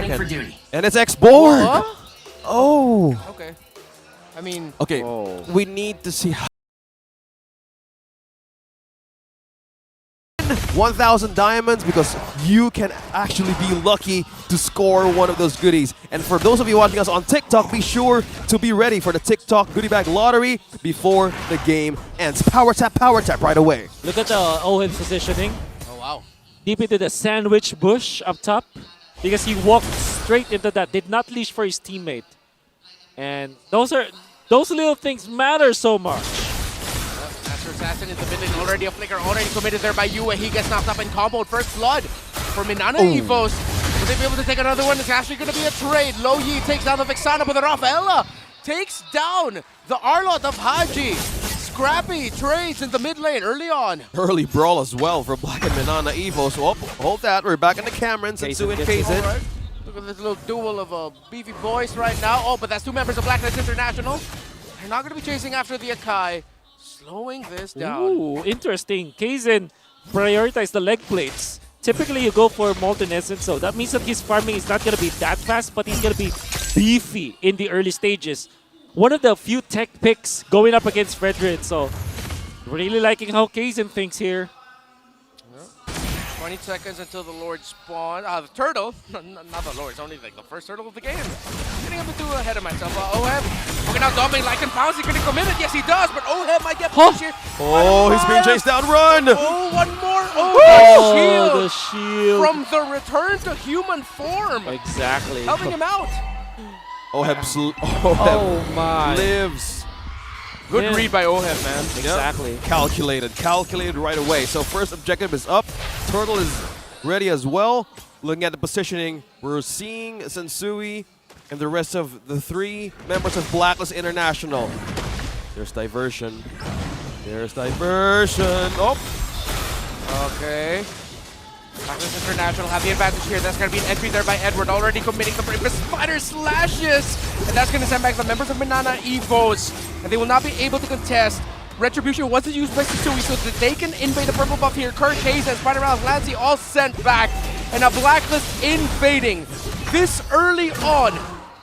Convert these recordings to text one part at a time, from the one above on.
second. For duty. And it's X-board! What? Oh! Okay. I mean... Okay, oh. we need to see how 1,000 diamonds because you can actually be lucky to score one of those goodies. And for those of you watching us on TikTok, be sure to be ready for the TikTok goodie bag lottery before the game ends. Power tap right away. Look at the Owen's positioning. Oh, wow. Deep into the sandwich bush up top. Because he walked straight into that. Did not leash for his teammate. And those little things matter so much. Master Assassin in the mid lane, already a flicker, already committed there by Yue. He gets knocked up and comboed. First blood for Minana Evos. Will they be able to take another one? It's actually going to be a trade. Lo Yi takes down the Vexana, but the Rafaela takes down the Arlot of Haji. Scrappy trades in the mid lane early on. Early brawl as well for Blck and Minana Evos. Oh, hold that. We're back in the Cameron. Sensu and Kazin. Right. Look at this little duel of beefy boys right now. Oh, but that's two members of Blacklist International. They're not going to be chasing after the Akai. Slowing this down. Ooh, interesting. Kazin prioritized the leg plates. Typically, you go for Molten Essence, so that means that his farming is not going to be that fast, but he's going to be beefy in the early stages. One of the few tech picks going up against Fredrin, so really liking how Kazin thinks here. 20 seconds until the Lord spawn. The turtle, not the Lord, it's only like the first turtle of the game. Getting a bit too ahead of myself. Oheb, okay, now Dominic like and pounds, he's gonna commit it. Yes, he does, but Oheb might get pushed here. Oh, he's being chased down. Run! Oh, one more. Oh, the shield. From the return to human form. Exactly. Helping him out. Oheb Oh my. lives. Good Yeah. read by Oheb, man. Exactly. Yep. Calculated right away. So first objective is up. Turtle is ready as well. Looking at the positioning, we're seeing Sensui and the rest of the three members of Blacklist International. There's diversion. Oh, Okay. Blacklist International have the advantage here. That's going to be an entry there by Edward, already committing the break. But Spider slashes! And that's going to send back the members of Minana Evos. And they will not be able to contest. Retribution wasn't used by Sensui, so that they can invade the purple buff here. Kurt Hayes and Spider Mouse Lancy all sent back. And a Blacklist invading this early on.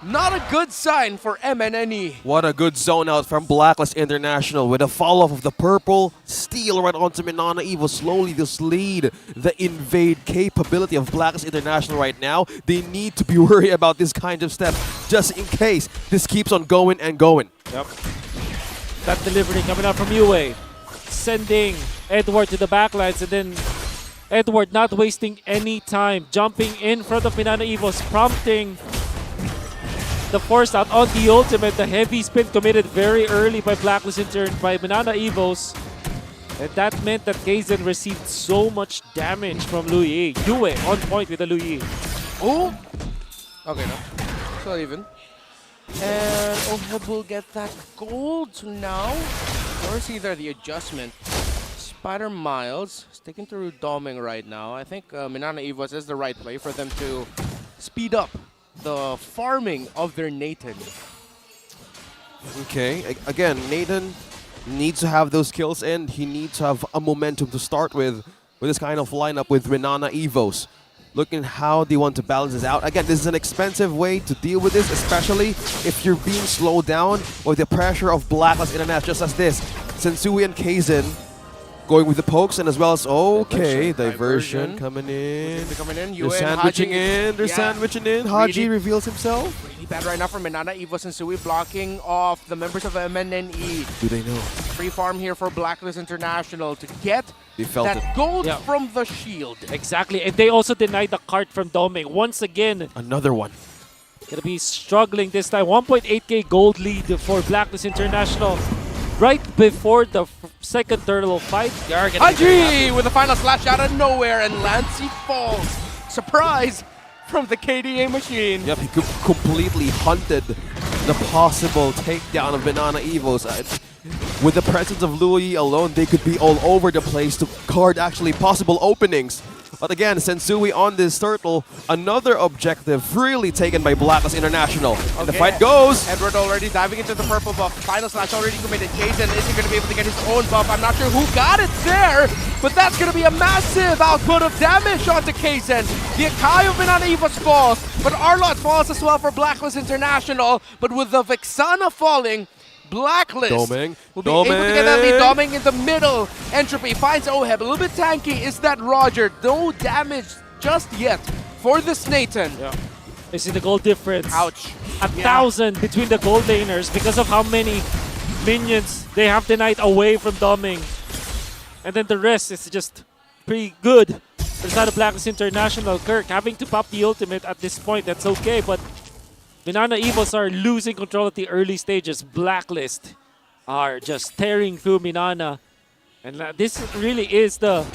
Not a good sign for MNNE. what a good zone out from Blacklist International with a follow-up of the purple. Steal right onto Minana Evos. Slowly just lead the invade capability of Blacklist International right now. They need to be worried about this kind of step just in case this keeps on going and going. Yep. That delivery coming out from Yue. Sending Edward to the backlines, and then Edward not wasting any time. Jumping in front of Minana Evos, prompting the force out on the ultimate. The heavy spin committed very early by Blacklist by Minana Evos. And that meant that Kazin received so much damage from Lu Yi. Yue on point with the Lu Yi. Oh! Okay, no. So even. And Oheb will get that gold. So now, or is either the adjustment. Spider Miles sticking through Doming right now. I think Minana Evos is the right play for them to speed up the farming of their Nathan. Okay, again, Nathan needs to have those kills in. He needs to have a momentum to start with this kind of lineup with Minana Evos. Looking how they want to balance this out. Again, this is an expensive way to deal with this, especially if you're being slowed down with the pressure of Blacklist International, just as this. Sensui and Kazin going with the pokes, and as well as, okay, diversion coming in. They're sandwiching in, sandwiching in. Haji reveals himself. Really bad right now for Minana Evos and Sui, blocking off the members of MNNE. Do they know? Free farm here for Blacklist International to get They felt that it. gold Yeah. from the shield. Exactly, and they also denied the cart from Doming. Once again, Another one. gonna be struggling this time. 1.8k gold lead for Blacklist International. Right before the second turtle fight. Haji with the final slash out of nowhere, and Lancy falls. Surprise from the KDA machine. Yep, he completely hunted the possible takedown of Minana Evos. With the presence of Louis alone, they could be all over the place to guard actually possible openings But again, Sensui on this turtle, another objective really taken by Blacklist International. And the fight goes. Edward already diving into the purple buff. Final slash already committed. Jason isn't going to be able to get his own buff. I'm not sure who got it there, but that's going to be a massive output of damage onto Kaizen. The Akai of Minana Evos falls, but Arlott falls as well for Blacklist International. But with the Vexana falling, Blacklist Doming. will be able to get that lead. Doming in the middle. Entropy finds Oheb. A little bit tanky is that Roger. No damage just yet for this Nathan. Yeah. You see the goal difference. Ouch. 1,000 between the gold laners because of how many minions they have tonight away from Doming. And then the rest is just pretty good. For the side of Blacklist International, Kirk having to pop the ultimate at this point, that's okay, but Minana Evos are losing control at the early stages. Blacklist are just tearing through Minana. And this really is the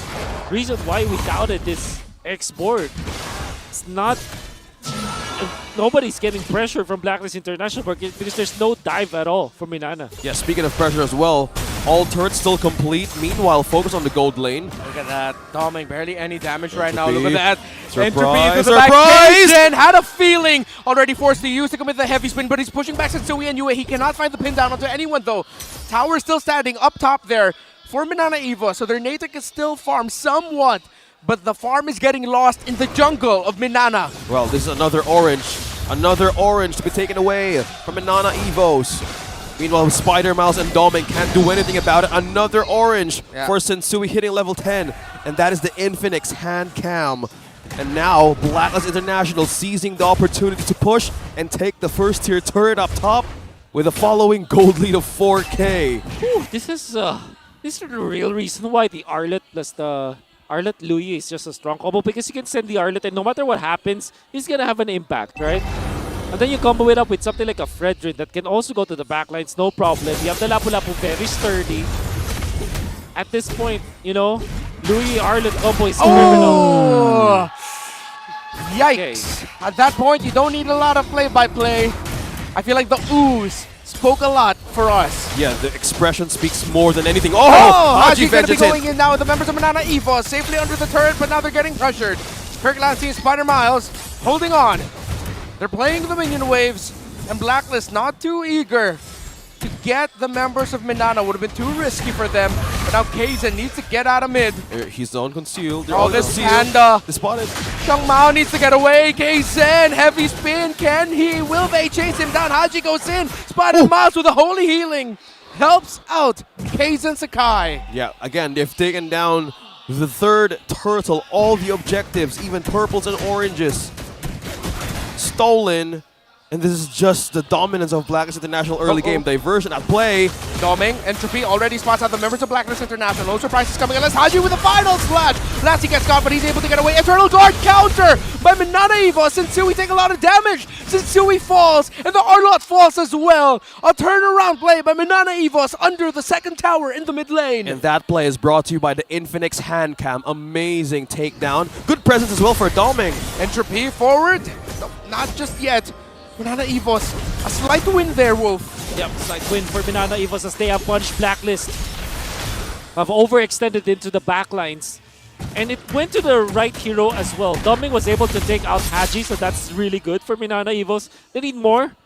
reason why we doubted this X board. It's not... Nobody's getting pressure from Blacklist International because there's no dive at all from Minana. Yeah, speaking of pressure as well, all turrets still complete. Meanwhile, focus on the gold lane. Look at that. Doming barely any damage right now. Look Entropy. at that. Surprise, Entropy into the surprise! back. Jason had a feeling. Already forced to use to commit the heavy spin, but he's pushing back Sensui and Yue. He cannot find the pin down onto anyone though. Tower still standing up top there for Minana Evos. So their Natick can still farm somewhat, but the farm is getting lost in the jungle of Minana. Well, this is another orange. Another orange to be taken away from Minana Evos. Meanwhile, Spider Mouse and Doming can't do anything about it. Another orange for Sensui hitting level 10. And that is the Infinix hand cam. And now, Blacklist International seizing the opportunity to push and take the first tier turret up top with a following gold lead of 4K. Whew, this is the real reason why the Arlott plus the Arlott Louis is just a strong combo, because you can send the Arlott and no matter what happens, he's gonna have an impact, right? And then you combo it up with something like a Fredrin that can also go to the backlines, no problem. You have the Lapu-Lapu very sturdy. At this point, you know, Louis Arlott combo is criminal. Yikes. Okay. At that point, you don't need a lot of play-by-play. I feel like the ooze spoke a lot for us. Yeah, the expression speaks more than anything. Oh! Haji's going to be going in now with the members of Minana Evos, safely under the turret, but now they're getting pressured. Kirk Lancy and Spider Miles holding on. They're playing the minion waves, and Blacklist not too eager to get the members of Minana. Would have been too risky for them, but now Kaizen needs to get out of mid. He's on concealed. They're all all this concealed. Panda. They spotted. Xiong Mao needs to get away. Kaizen, heavy spin. Can he? Will they chase him down? Haji goes in. Spider Miles with a holy healing. Helps out Kaizen Sakai. Yeah, again, they've taken down the third turtle. All the objectives, even purples and oranges, stolen. And this is just the dominance of Blacklist International early game. Diversion at play. Doming, Entropy already spots out the members of Blacklist International. No surprises coming unless Haji with a final slash. Lassie gets caught, but he's able to get away. Eternal Guard counter by Minana Evos. Sensui take a lot of damage. Sensui falls, and the Arlott falls as well. A turnaround play by Minana Evos under the second tower in the mid lane. And that play is brought to you by the Infinix hand cam. Amazing takedown. Good presence as well for Doming. Entropy forward. No, not just yet. Minana Evos, a slight win there, Wolf. Yep, slight win for Minana Evos as they have punched Blacklist. Have overextended into the backlines. And it went to the right hero as well. Doming was able to take out Haji, so that's really good for Minana Evos. They need more.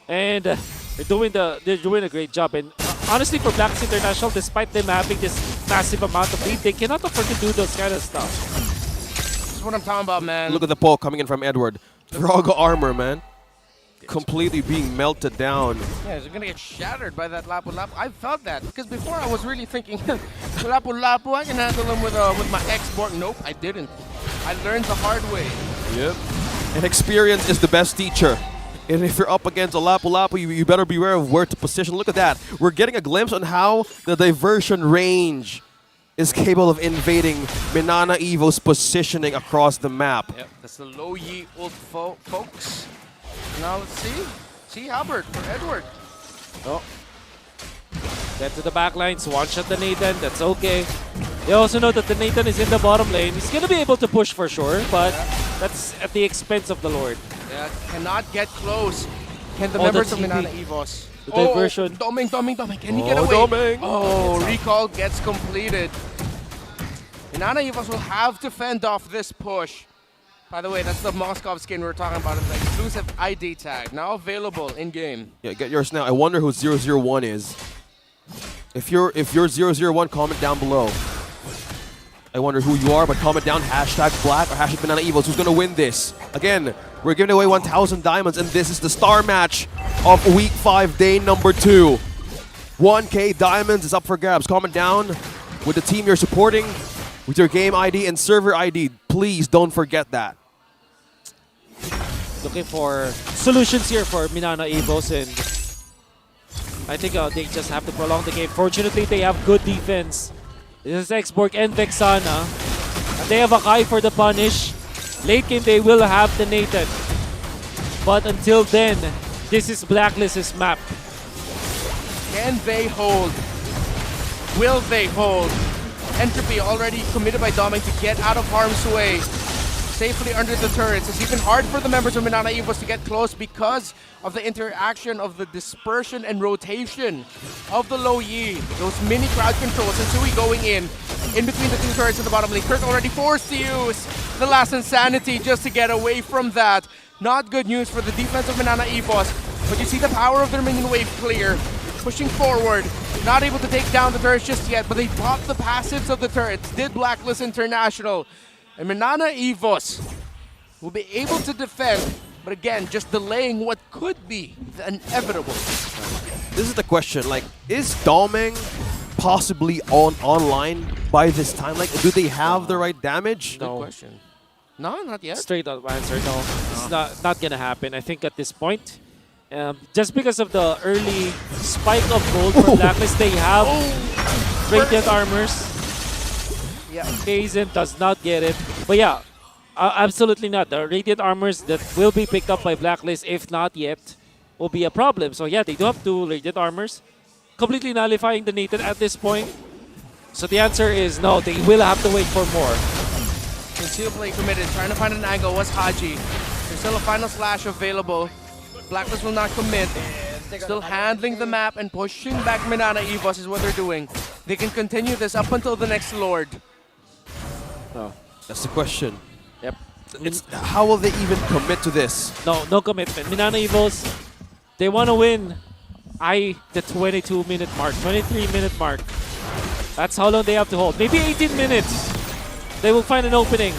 And they're doing a great job. And honestly, for Blacklist International, despite them having this massive amount of lead, they cannot afford to do those kind of stuff. This is what I'm talking about, man. Look at the poke coming in from Edward. Drago armor, man. Completely being melted down. Yeah, they're gonna get shattered by that Lapu-Lapu. I felt that because before I was really thinking, Lapu-Lapu, I can handle him with my X-Borg. Nope, I didn't. I learned the hard way. Yep. And experience is the best teacher. And if you're up against a Lapu-Lapu, you better beware of where to position. Look at that. We're getting a glimpse on how the diversion range is capable of invading Minana Evos' positioning across the map. Yep, that's the low Yi ult folks. Now let's see Albert for Edward. Oh. Get to the backlines, one-shot the Nathan, that's okay. You also know that the Nathan is in the bottom lane. He's going to be able to push for sure, but that's at the expense of the Lord. Yeah, cannot get close. Can the members of Minana Evos? The diversion. Doming. Can he get away? Doming. Oh, recall gets completed. Minana Evos will have to fend off this push. By the way, that's the Moskov skin we were talking about. It's the exclusive ID tag, now available in-game. Yeah, get yours now. I wonder who 001 is. If you're 001, comment down below. I wonder who you are, but comment down hashtag Black or hashtag Minana Evos. Who's going to win this? Again, we're giving away 1,000 diamonds, and this is the star match of Week 5, day number 2. 1K diamonds is up for grabs. Comment down with the team you're supporting, with your game ID and server ID. Please don't forget that. Looking for solutions here for Minana Evos, and I think they just have to prolong the game. Fortunately, they have good defense. This is Xborg and Vexana. And they have a Kai for the punish. Late game, they will have the Nathan. But until then, this is Blacklist's map. Can they hold? Will they hold? Entropy already committed by Doming to get out of harm's way. Safely under the turrets. It's even hard for the members of Minana Evos to get close because of the interaction of the dispersion and rotation of the low Yi. Those mini crowd controls. And Sui going in between the two turrets in the bottom lane. Kirk already forced to use the last insanity just to get away from that. Not good news for the defense of Minana Evos. But you see the power of their minion wave clear. Pushing forward. Not able to take down the turrets just yet, but they popped the passives of the turrets. Did Blacklist International. And Minana Evos will be able to defend, but again, just delaying what could be the inevitable. This is the question, like, is Doming possibly online by this time? Like, do they have the right damage? Good question. No, not yet. Straight up answer, no. It's not gonna happen. I think at this point, just because of the early spike of gold from Blacklist, they have Radiant Armors. Yeah. Kaizen does not get it. But yeah, absolutely not. The Radiant Armors that will be picked up by Blacklist, if not yet, will be a problem. So yeah, they do have 2 Radiant Armors, completely nullifying the Nathan at this point. So the answer is no, they will have to wait for more. Concealably committed, trying to find an angle. Was Haji. There's still a final slash available. Blacklist will not commit. Still handling the map and pushing back Minana Evos is what they're doing. They can continue this up until the next Lord. No. That's the question. Yep. It's how will they even commit to this? No commitment. Minana Evos, they want to win the 22-minute mark, 23-minute mark. That's how long they have to hold. Maybe 18 minutes. They will find an opening.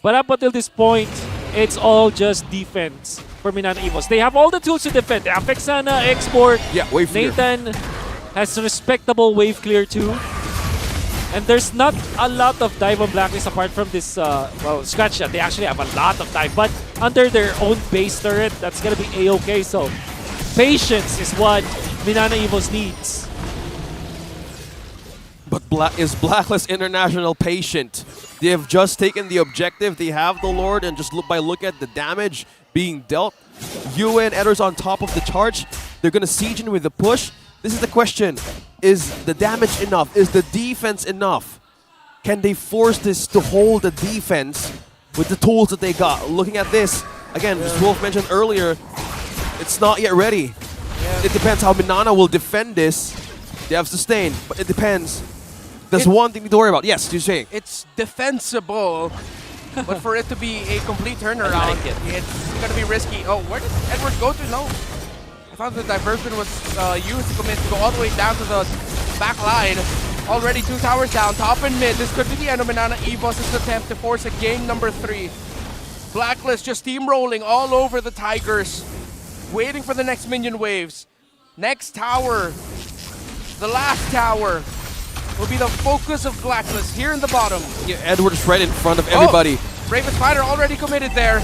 But up until this point, it's all just defense for Minana Evos. They have all the tools to defend. They have Vexana, Xborg. Yeah, wave clear. Nathan has respectable wave clear too. And there's not a lot of dive on Blacklist apart from this, well, scratch shot. They actually have a lot of dive, but under their own base turret, that's gonna be A-okay. So patience is what Minana Evos needs. But is Blacklist International patient? They have just taken the objective. They have the Lord, and just by look at the damage being dealt, Yue and Edwards on top of the charge. They're gonna siege in with the push. This is the question. Is the damage enough? Is the defense enough? Can they force this to hold the defense with the tools that they got? Looking at this, again, as Wolf mentioned earlier, it's not yet ready. Yeah. It depends how Minana will defend this. They have sustain, but it depends. There's one thing to worry about. Yes, you're saying. It's defensible, but for it to be a complete turnaround, it's going to be risky. Oh, where did Edward go to? No. I thought the diversion was used to commit to go all the way down to the back line. Already 2 towers down, top and mid. This could be the end of Minana Evos' attempt to force a game number 3. Blacklist just steamrolling all over the Tigers, waiting for the next minion waves. Next tower, the last tower, will be the focus of Blacklist here in the bottom. Yeah, Edward's right in front of everybody. Raven Spider already committed there.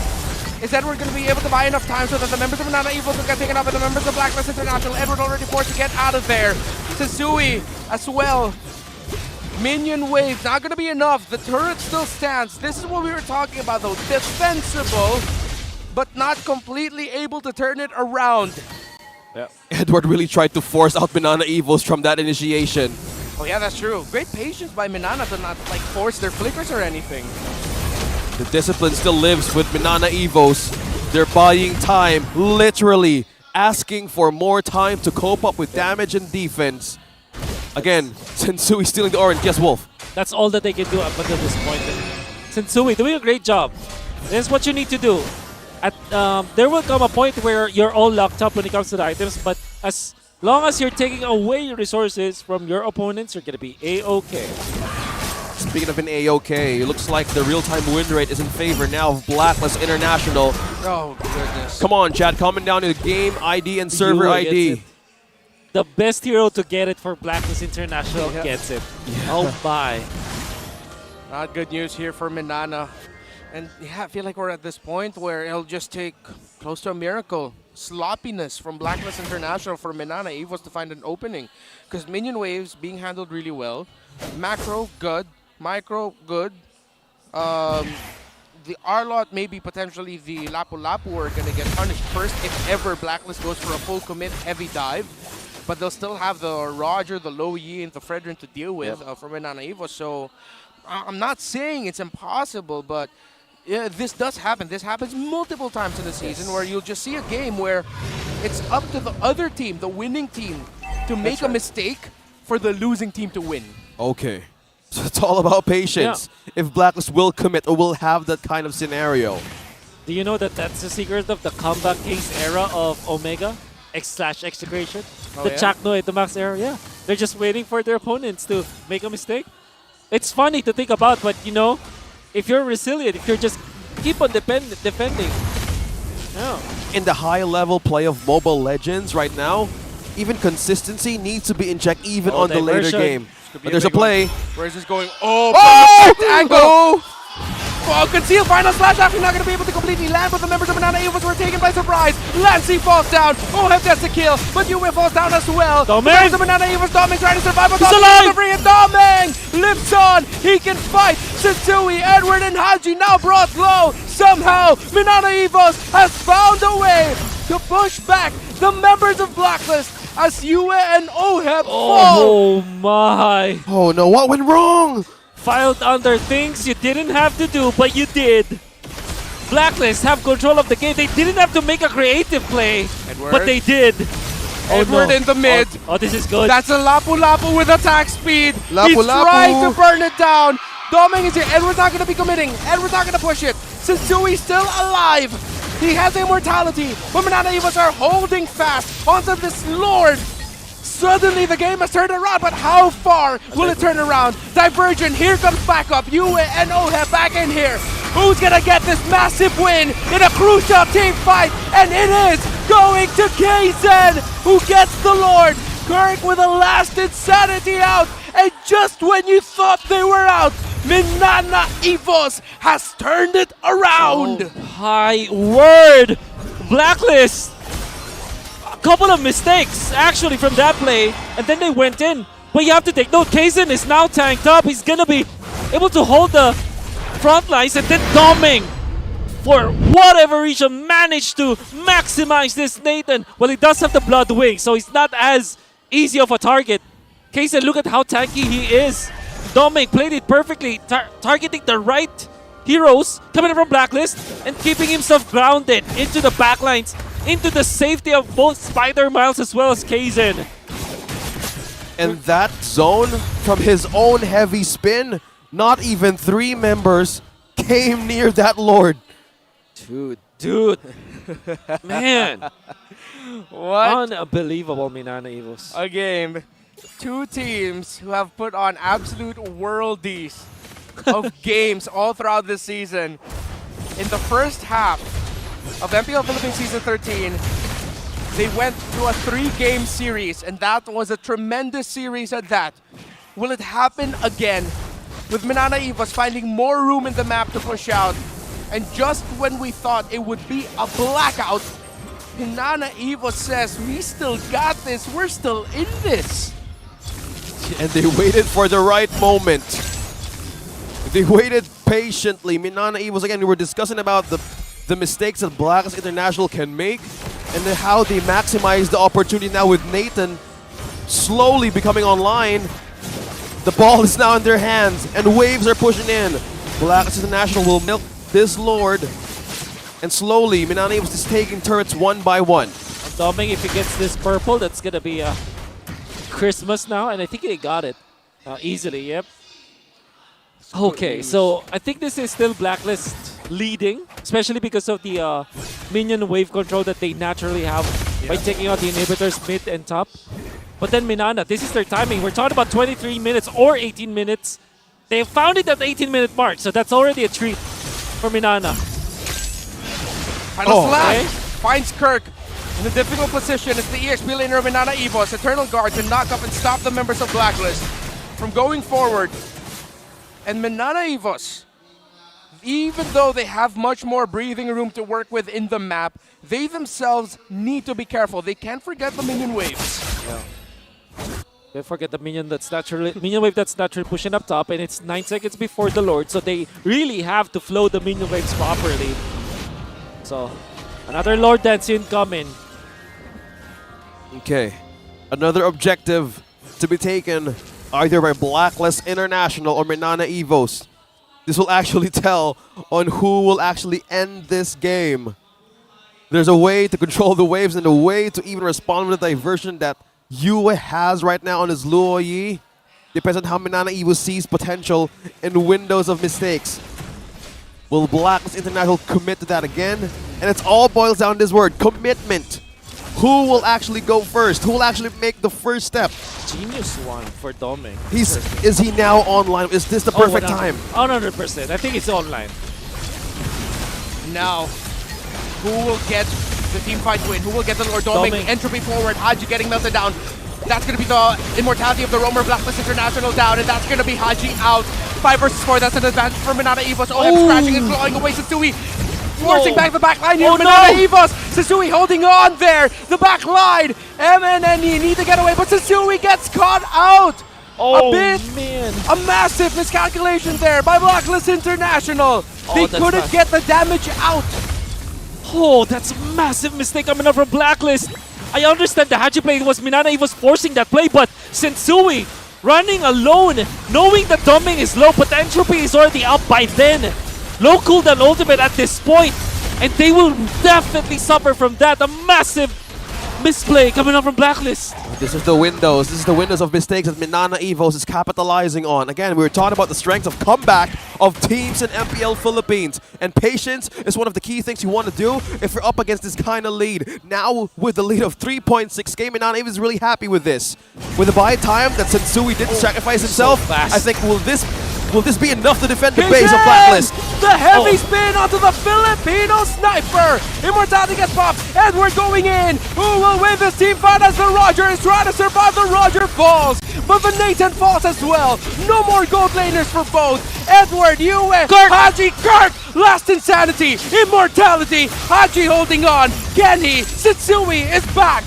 Is Edward going to be able to buy enough time so that the members of Minana Evos will get taken out by the members of Blacklist International? Edward already forced to get out of there. Suzui as well. Minion wave, not going to be enough. The turret still stands. This is what we were talking about though. Defensible, but not completely able to turn it around. Yeah. Edward really tried to force out Minana Evos from that initiation. Oh yeah, that's true. Great patience by Minana to not like force their flickers or anything. The discipline still lives with Minana Evos. They're buying time, literally asking for more time to cope up with damage and defense. Again, Sensui stealing the orange. Yes, Wolf. That's all that they can do up until this point. And Sensui doing a great job. This is what you need to do. There will come a point where you're all locked up when it comes to the items, but as long as you're taking away resources from your opponents, you're going to be A-okay. Speaking of an A-okay, it looks like the real-time win rate is in favor now of Blacklist International. Oh, goodness. Come on, Chad, coming down to the game ID and server Yue ID. gets it. The best hero to get it for Blacklist International gets it. Oh my. Not good news here for Minana. And yeah, I feel like we're at this point where it'll just take close to a miracle. Sloppiness from Blacklist International for Minana Evos to find an opening. Because minion waves being handled really well. Macro, good. Micro, good. The R-Lot, maybe potentially the Lapu Lapu are going to get punished first if ever Blacklist goes for a full commit heavy dive. But they'll still have the Roger, the Low Yi, and the Fredrin to deal with for Minana Evos. So I'm not saying it's impossible, but yeah, this does happen. This happens multiple times in the season where you'll just see a game where it's up to the other team, the winning team, to make a mistake for the losing team to win. Okay. So it's all about patience. If Blacklist will commit or will have that kind of scenario. Do you know that that's the secret of the comeback case era of Omega? X/execration? Oh, The yeah? Chakno at the max era, yeah. They're just waiting for their opponents to make a mistake. It's funny to think about, but you know, if you're resilient, if you're just keep on defending. Yeah. In the high-level play of Mobile Legends right now, even consistency needs to be in check even on the later diversion. game. But there's a play. Where is this going? Oh, Oh! perfect angle! Oh, concealed final slash actually not going to be able to completely land, but the members of Minana Evos were taken by surprise. Lancey falls down. Oheb gets the kill, but Yue falls down as well. Domeng! The members of Minana Evos, Domeng trying to survive, but He's Domeng alive! delivering it. Domeng lives on. He can fight. Sensui, Edward, and Haji now brought low. Somehow, Minana Evos has found a way to push back the members of Blacklist as Yue and Oheb fall. Oh my. Oh no, what went wrong? Filed under things you didn't have to do, but you did. Blacklist have control of the game. They didn't have to make a creative play, Edward. but they did. Edward in the mid. Oh, this is good. That's a Lapu Lapu with attack speed. Lapu He's Lapu. trying to burn it down. Doming is here. Edward's not going to be committing. Edward's not going to push it. Sensui's still alive. He has immortality. But Minana Evos are holding fast onto this Lord. Suddenly the game has turned around, but how far will it turn around? Divergent, here comes backup. Yue and Oheb back in here. Who's gonna get this massive win in a crucial team fight? And it is going to Kaizen, who gets the Lord. Kirk with a last insanity out. And just when you thought they were out, Minana Evos has turned it around. Oh, my word. Blacklist. Couple of mistakes actually from that play, and then they went in. But you have to take note, Kaizen is now tanked up. He's gonna be able to hold the front lines, and then Doming, for whatever reason, managed to maximize this Nathan. Well, he does have the Blood Wing, so he's not as easy of a target. Kaizen, look at how tanky he is. Doming played it perfectly, targeting the right heroes coming in from Blacklist and keeping himself grounded into the backlines, into the safety of both Spider Miles as well as Kaizen. And that zone, from his own heavy spin, not even 3 members came near that Lord. Dude. Man. What Unbelievable, Minana Evos. a game. Two teams who have put on absolute worldies of games all throughout this season. In the first half of MPL Philippines Season 13, they went through a 3-game series, and that was a tremendous series at that. Will it happen again with Minana Evos finding more room in the map to push out? And just when we thought it would be a blackout, Minana Evos says, we still got this, we're still in this. And they waited for the right moment. They waited patiently. Minana Evos, again, we were discussing about the mistakes that Blacklist International can make and then how they maximize the opportunity now with Nathan slowly becoming online. The ball is now in their hands and waves are pushing in. Blacklist International will milk this Lord, and slowly Minana Evos is taking turrets one by one. Doming, if he gets this purple, that's gonna be Christmas now, and I think they got it easily, yep. Okay, so I think this is still Blacklist leading, especially because of the minion wave control that they naturally have by taking out the inhibitors mid and top. But then Minana, this is their timing. We're talking about 23 minutes or 18 minutes. They found it at the 18-minute mark, so that's already a treat for Minana. Final slash okay. finds Kirk in a difficult position. It's the EXP laner of Minana Evos, Eternal Guard, to knock up and stop the members of Blacklist from going forward. And Minana Evos, even though they have much more breathing room to work with in the map, they themselves need to be careful. They can't forget the minion waves. Don't forget the minion wave that's naturally pushing up top, and it's 9 seconds before the Lord, so they really have to flow the minion waves properly. So, another Lord dance incoming. Okay, another objective to be taken either by Blacklist International or Minana Evos. This will actually tell on who will actually end this game. There's a way to control the waves and a way to even respond with the diversion that Yue has right now on his Luo Yi. Depends on how Minana Evos sees potential in windows of mistakes. Will Blacklist International commit to that again? And it all boils down to this word, commitment. Who will actually go first? Who will actually make the first step? Genius one for Doming. Is he now online? Is this the perfect time? 100%. I think it's online. Now, who will get the team fight win? Who will get the Lord Doming? Entropy forward, Haji getting melted down. That's going to be the immortality of the Roamer. Blacklist International down, and that's going to be Haji out. 5 versus 4, that's an advantage for Minana Evos. Oheb scratching and clawing away Setsui. Forcing back the back line here. Minana Evos. Setsui holding on there. The back line. MNNE need to get away, but Setsui gets caught out. A massive miscalculation there by Blacklist International. They couldn't get the damage out. Oh, that's a massive mistake coming up from Blacklist. I understand the Haji play was Minana Evos forcing that play, but Setsui running alone, knowing that Doming is low, but the entropy is already up by then. Low cooldown ultimate at this point, and they will definitely suffer from that. A massive misplay coming up from Blacklist. This is the windows. This is the windows of mistakes that Minana Evos is capitalizing on. Again, we were talking about the strength of comeback of teams in MPL Philippines. And patience is one of the key things you want to do if you're up against this kind of lead. Now, with the lead of 3.6k, Minana Evos is really happy with this. With the buy time that Setsui did sacrifice himself, I think will this be enough to defend the base of Blacklist? The heavy spin onto the Filipino sniper. Immortality gets popped. Edward going in. Who will win this team fight as the Roger is trying to survive? The Roger falls, but the Nathan falls as well. No more gold laners for both. Edward, Yue, Haji, Kirk. Last insanity. Immortality. Haji holding on. Kenny. Setsui is back.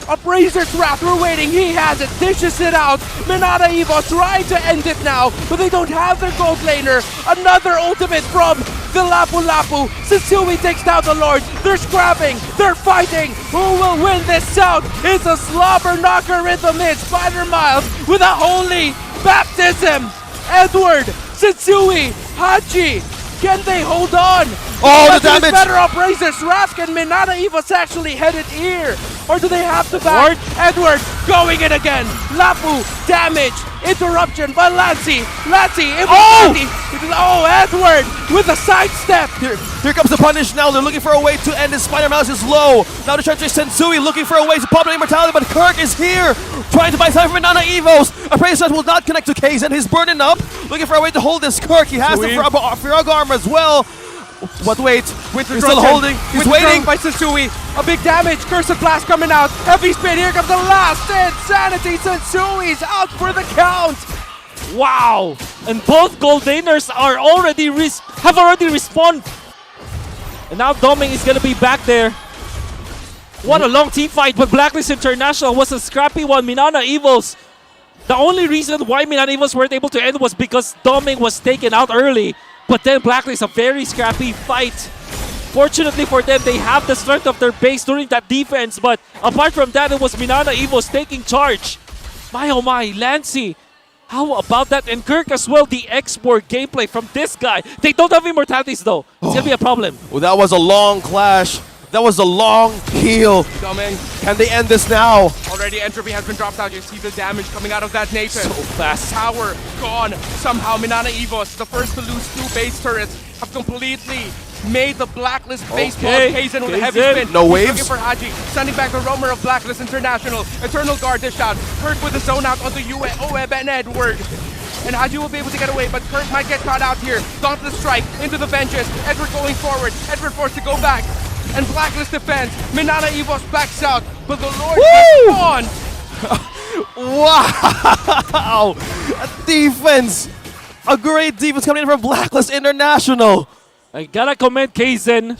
Appraiser's Wrath, we're waiting, he has it, dishes it out. Minana Evos trying to end it now, but they don't have their gold laner. Another ultimate from the Lapu Lapu. Setsui takes down the Lord. They're scrapping, they're fighting. Who will win this out? It's a slobber knocker in the mid. Spider Miles with a holy baptism. Edward, Setsui, Haji. Can they hold on? Oh, the damage! Better Appraiser's Wrath. Can Minana Evos actually head it here? Or do they have to back? Edward going in again. Lapu, damage, interruption by Lancy. Oh, Edward with a sidestep. Here comes the punish now. They're looking for a way to end this. Spider Mouse is low. Now they're trying to Setsui looking for a way to pop an immortality, but Kirk is here. Trying to buy time for Minana Evos. Appraiser will not connect to Kaizen. He's burning up. Looking for a way to hold this Kirk. He has the Frog armor as well. But wait, he's still holding. He's waiting. By Setsui. A big damage. Cursed Blast coming out. Heavy spin. Here comes the last insanity. Setsui's out for the count. Wow! And both gold laners are have already respawned. And now Doming is gonna be back there. What a long team fight, but Blacklist International was a scrappy one. Minana Evos. The only reason why Minana Evos weren't able to end was because Doming was taken out early. But then Blacklist, a very scrappy fight. Fortunately for them, they have the strength of their base during that defense. But apart from that, it was Minana Evos taking charge. My oh my, Lancy. How about that? And Kirk as well, the export gameplay from this guy. They don't have immortalities though. It's gonna be a problem. Well, that was a long clash That was a long heal. Coming. Can they end this now? Already entropy has been dropped out. You see the damage coming out of that Nathan. So fast. Tower gone. Somehow Minana Evos, the first to lose 2 base turrets, have completely made the Blacklist baseball. Kaizen with a heavy Kaizen. spin. No He's waves. looking for Haji. Sending back the roamer of Blacklist International. Eternal Guard dish out. Kurt with the zone out onto Oeb and Edward. And Haji will be able to get away, but Kurt might get caught out here. Gauntlet strike into the vengeance. Edward going forward. Edward forced to go back. And Blacklist defense. Minana Evos backs out, but the Lord has gone. Wow! A defense! A great defense coming in from Blacklist International. I gotta commend Kaizen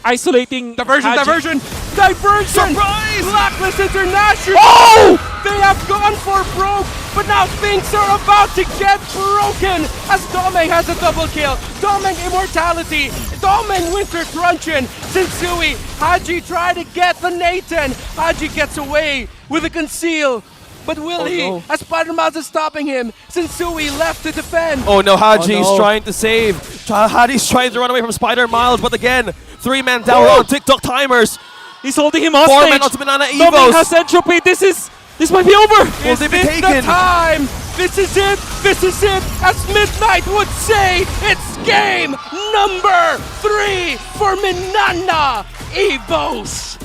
isolating Diversion, Haji. diversion, diversion! Surprise! Blacklist International! Oh! They have gone for broke, but now things are about to get broken as Domeng has a double kill. Domeng Immortality, Domeng Winter Truncheon, Sensui, Haji try to get the Nathan. Haji gets away with a conceal. But will he? no. As Spider Miles is stopping him, Sensui left to defend. Oh no, Haji's Oh, no. trying to save. Haji's trying to run away from Spider Miles, but again, 3-man down on TikTok timers. He's holding him 4-man hostage. onto Minana Domeng has Evos. entropy. This might be over. Will Is they be this taken? the time? This is it. This is it. As Midnight would say, it's game number 3 for Minana Evos.